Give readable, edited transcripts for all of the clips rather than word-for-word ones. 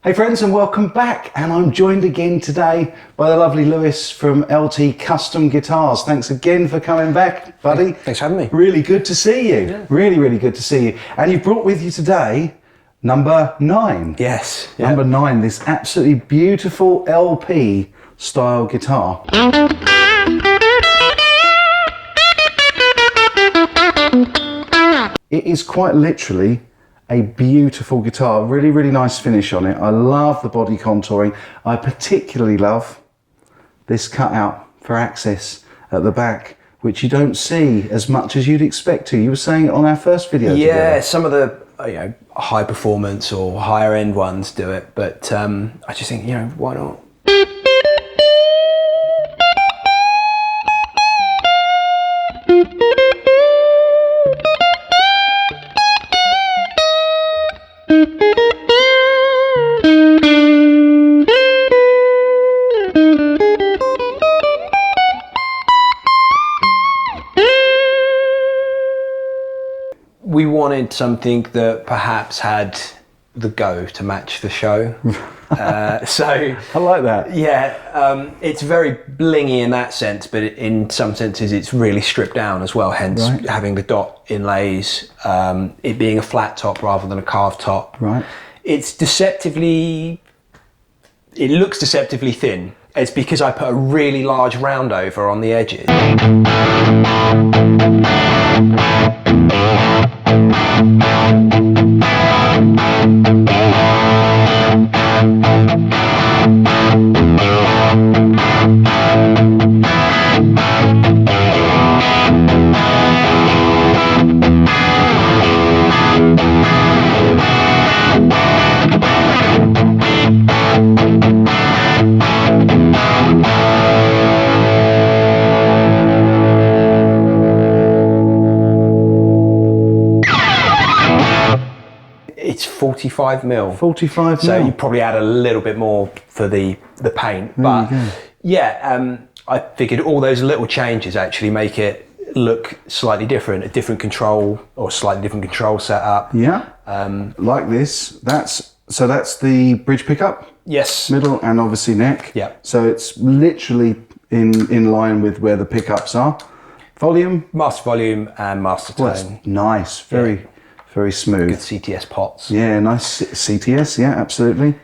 Hey friends, and welcome back, and I'm joined again today by the lovely Lewis from LT Custom Guitars. Thanks again for coming back, buddy. Thanks for having me. Really good to see you. Yeah. Really good to see you. And you've brought with you today number 9. Yes. Number 9, this absolutely beautiful LP style guitar. It is quite literally a beautiful guitar, really nice finish on it. I love the body contouring. I particularly love this cutout for access at the back, which you don't see as much as you'd expect to. You were saying it on our first video. Yeah, together. some of the high performance or higher end ones do it, but I just think, why not? We wanted something that perhaps had the go to match the show. So I like that. Yeah, it's very blingy in that sense, but in some senses it's really stripped down as well, hence having the dot inlays, it being a flat top rather than a carved top. Right. It looks deceptively thin. It's because I put a really large round over on the edges. It's 45 mil. 45 so mil. you probably add a little bit more for the paint. But yeah, I figured all those little changes actually make it look slightly different, a different control or slightly different control setup. Yeah, like this. That's the bridge pickup. Yes. Middle and obviously neck. Yeah. So it's literally in line with where the pickups are. Volume. Master volume and master tone. Well, that's nice. Very smooth. Good CTS pots. Yeah, nice CTS. Yeah, absolutely.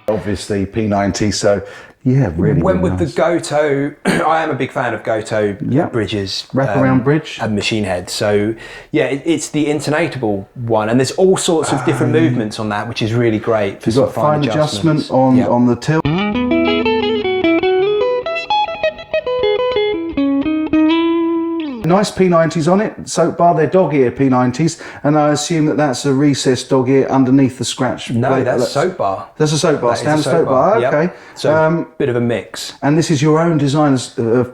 Obviously P90, so yeah, really. Went with nice. the Goto. I am a big fan of Goto bridges, wraparound bridge, and machine head. So yeah, it's the intonatable one, and there's all sorts of different movements on that, which is really great. For you've got fine adjustment on the tilt. Nice P90s on it, soap bar, they're dog ear P90s, and I assume that's a recessed dog ear underneath the scratch. No, that's soap bar. That's a soap bar, standard soap bar, okay. Yep. So bit of a mix. And this is your own design of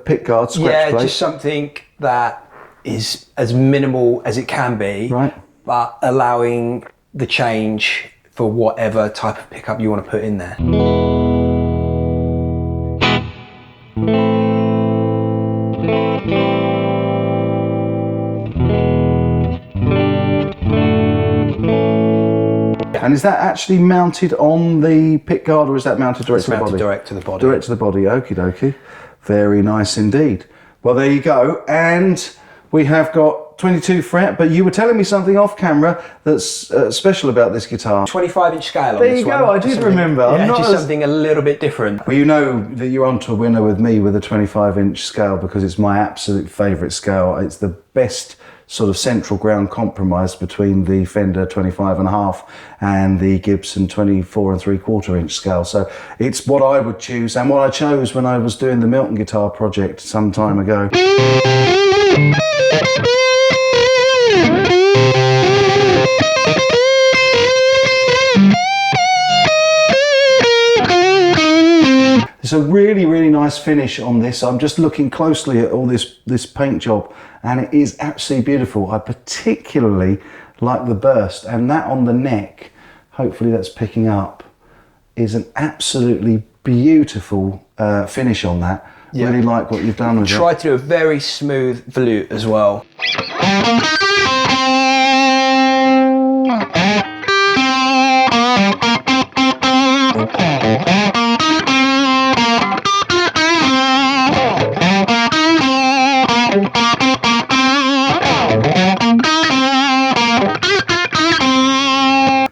pickguard scratch plate? Yeah, just something that is as minimal as it can be, right, but allowing the change for whatever type of pickup you want to put in there. And is that actually mounted on the pickguard, or is that mounted direct to the body? Direct to the body. Direct to the body, okie dokie. Very nice indeed. Well, there you go. And we have got 22 fret, but you were telling me something off camera that's special about this guitar. 25-inch scale on there this you go, one. I did remember. Yeah, just something a little bit different. Well, you know that you're onto a winner with me with a 25-inch scale because it's my absolute favourite scale. It's the best sort of central ground compromise between the Fender 25.5 and the Gibson 24 3/4 inch scale. So it's what I would choose and what I chose when I was doing the Milton guitar project some time ago. It's a really, really nice finish on this. I'm just looking closely at all this paint job, and it is absolutely beautiful. I particularly like the burst, and that on the neck, hopefully that's picking up, is an absolutely beautiful finish on that. Yeah. Really like what you've done with it. Try to do a very smooth volute as well.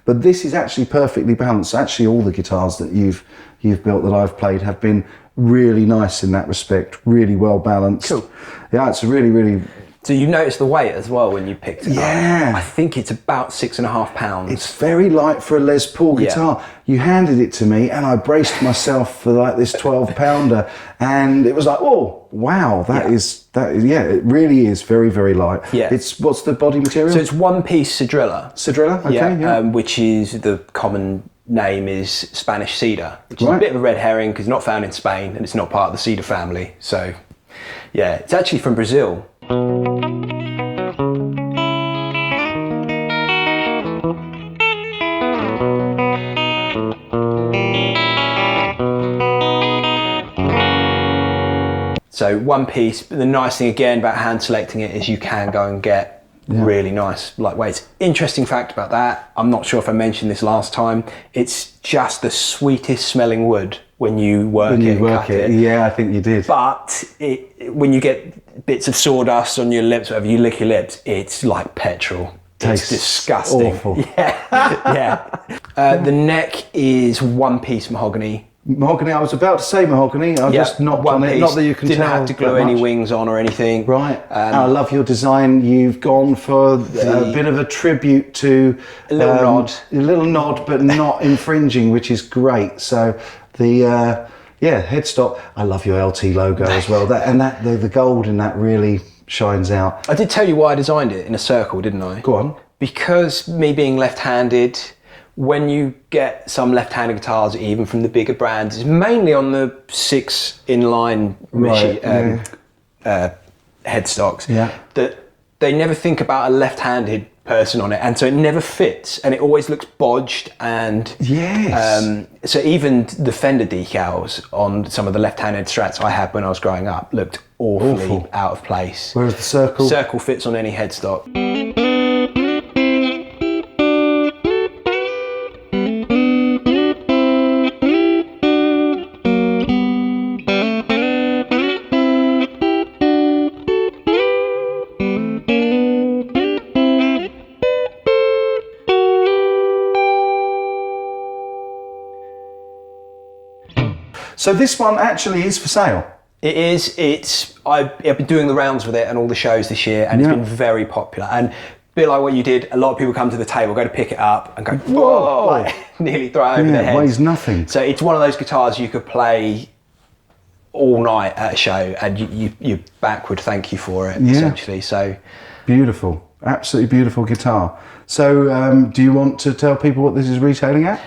But this is actually perfectly balanced. Actually, all the guitars that you've built that I've played have been really nice in that respect. Really well balanced. Cool. Yeah, it's a really, really. So you noticed the weight as well when you picked it up. Yeah. I think it's about 6.5 pounds. It's very light for a Les Paul guitar. Yeah. You handed it to me and I braced myself for like this 12-pounder, and it was like, oh wow, that is it really is very, very light. Yeah. What's the body material? So it's one-piece Cedrilla. Cedrilla, okay, yeah. Which is the common name is Spanish cedar, which is a bit of a red herring because it's not found in Spain and it's not part of the cedar family. So yeah, it's actually from Brazil. So one piece, but the nice thing again about hand selecting it is you can go and get really nice lightweights. Interesting fact about that, I'm not sure if I mentioned this last time, it's just the sweetest smelling wood when you work it. Yeah, I think you did. But when you get bits of sawdust on your lips, whatever, you lick your lips, it's like petrol. It's disgusting. Awful. Yeah. The neck is one-piece mahogany. Mahogany, I was about to say mahogany. I just knocked on it. Not that you can Didn't tell have to glue any wings on or anything. Right. I love your design. You've gone for a bit of a tribute to a little nod, but not infringing, which is great. So the headstock. I love your LT logo as well. The gold in that really shines out. I did tell you why I designed it in a circle, didn't I? Go on. Because me being left-handed, when you get some left-handed guitars, even from the bigger brands, it's mainly on the 6 inline headstocks, that they never think about a left-handed person on it, and so it never fits, and it always looks bodged. And so even the Fender decals on some of the left-handed Strats I had when I was growing up looked awfully out of place. Whereas the circle fits on any headstock. So this one actually is for sale. It is. I've been doing the rounds with it and all the shows this year, and it's been very popular. And a bit like what you did, a lot of people come to the table, go to pick it up, and go, whoa, like, nearly throw it over their heads. It weighs nothing. So it's one of those guitars you could play all night at a show, and your back would thank you for it, essentially. So beautiful, absolutely beautiful guitar. So do you want to tell people what this is retailing at?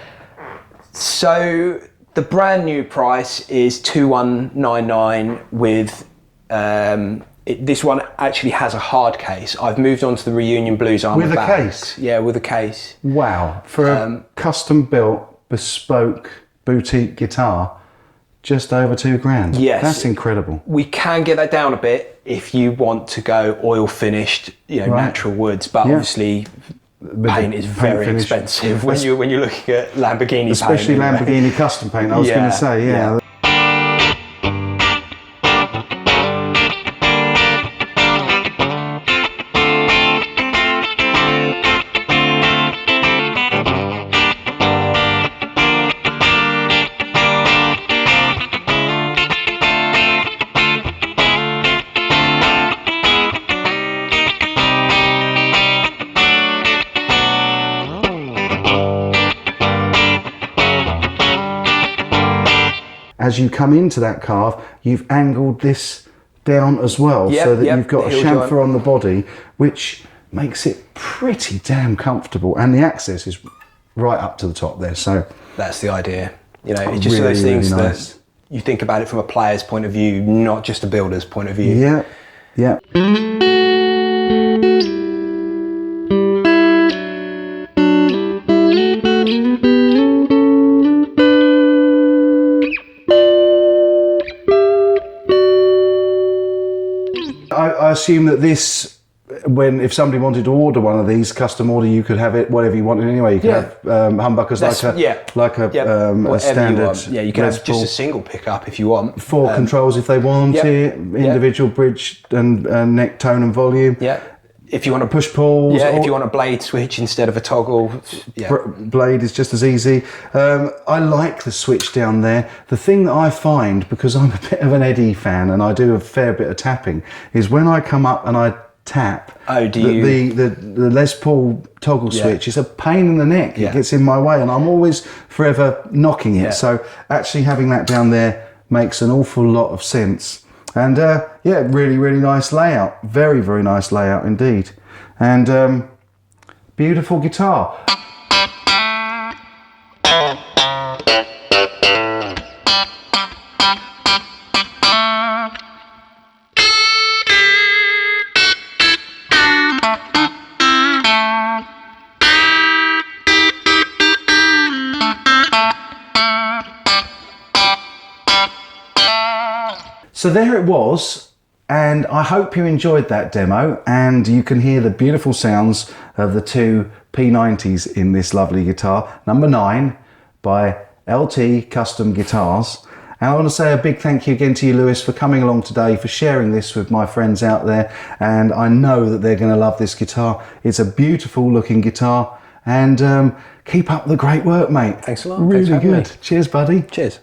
So the brand new price is 2199 with this one actually has a hard case. I've moved on to the Reunion Blues armor with a back. case. Yeah, with a case. Wow, for a custom built, bespoke boutique guitar, just over $2,000. Yes, that's incredible. We can get that down a bit if you want to go oil finished, natural woods, but obviously. Paint is very expensive when you're looking at Lambourghini especially paint. Lamborghini custom paint. I was going to say, yeah. as you come into that carve, you've angled this down as well, so that you've got a chamfer on the body, which makes it pretty damn comfortable, and the access is right up to the top there. So that's the idea. You know, it's just those things that you think about it from a player's point of view, not just a builder's point of view. Yeah, yeah. I assume that this, if somebody wanted to order one of these, custom order, you could have it whatever you wanted anyway. You could have humbuckers like a standard. Yeah, you can have just a single pickup if you want. 4 controls if they want it, individual bridge and neck tone and volume. Yeah. If you want to push pulls. Yeah, if you want a blade switch instead of a toggle. Blade is just as easy. I like the switch down there. The thing that I find, because I'm a bit of an Eddie fan and I do a fair bit of tapping, is when I come up and I tap, the Les Paul toggle switch is a pain in the neck. It gets in my way and I'm always forever knocking it. So actually having that down there makes an awful lot of sense. And really, really nice layout. Very, very nice layout indeed. And beautiful guitar. So there it was, and I hope you enjoyed that demo, and you can hear the beautiful sounds of the 2 P90s in this lovely guitar, number 9 by LT Custom Guitars. And I want to say a big thank you again to you, Lewis, for coming along today, for sharing this with my friends out there, and I know that they're going to love this guitar. It's a beautiful looking guitar, and keep up the great work, mate. Thanks a lot. Really good. Cheers, buddy. Cheers.